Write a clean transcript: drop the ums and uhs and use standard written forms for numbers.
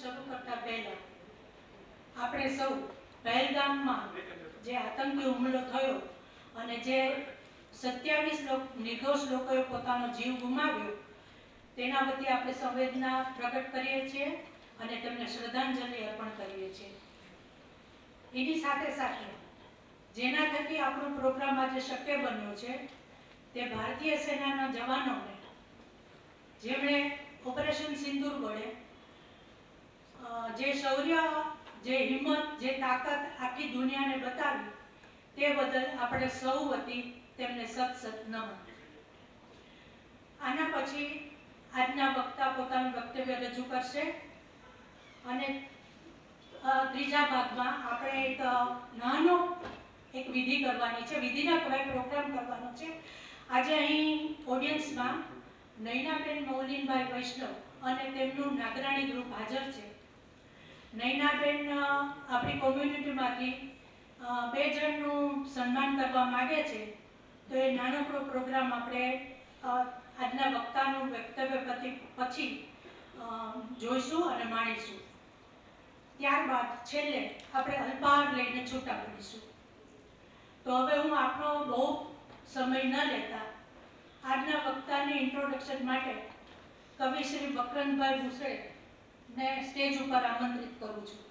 શરૂ કરતા પહેલા આપણે સૌ પહેલગામમાં જે આતંકી હુમલો થયો અને જે 27 નિર્દોષ લોકોએ પોતાનો જીવ ગુમાવ્યો તેના વતી આપણે સંવેદના પ્રગટ કરીએ છીએ અને તેમને શ્રદ્ધાંજલિ અર્પણ કરીએ છીએ। એની સાથે સાથે જેના થકી આપણો પ્રોગ્રામ આજે શક્ય બન્યો છે તે ભારતીય સેનાના જવાનોને જેમણે ઓપરેશન સિંદૂર વડે જે શૌર્ય, જે હિંમત, જે તાકાત આખી દુનિયાને બતાવી તે બદલ આપણે સૌ વતી તેમને સત નમન। આના પછી આજના વક્તા પોતાનું વક્તવ્ય રજૂ કરશે અને ત્રીજા ભાગમાં આપણે નાનો વિધિ કરવાની છે, વિધિના પ્રોગ્રામ કરવાનો છે। આજે અહીં ઓડિયન્સમાં નૈનાબેન મૌલીનભાઈ વૈષ્ણવ અને તેમનું નાગરાણી ગ્રુપ હાજર છે। નૈનાબેન આપણી કોમ્યુનિટીમાંથી 2 જણનું સન્માન કરવા માગે છે, તો એ નાનકડો પ્રોગ્રામ આપણે આજના વક્તાનું વક્તવ્ય પછી જોઈશું અને માણીશું। ત્યારબાદ છેલ્લે આપણે અલ્પાહાર લઈને છૂટા પડીશું। તો હવે હું આપણો બહુ સમય ન લેતા આજના વક્તાની ઇન્ટ્રોડક્શન માટે કવિ શ્રી બકરંદભાઈ ભૂસડેને સ્ટેજ ઉપર આમંત્રિત કરું છું।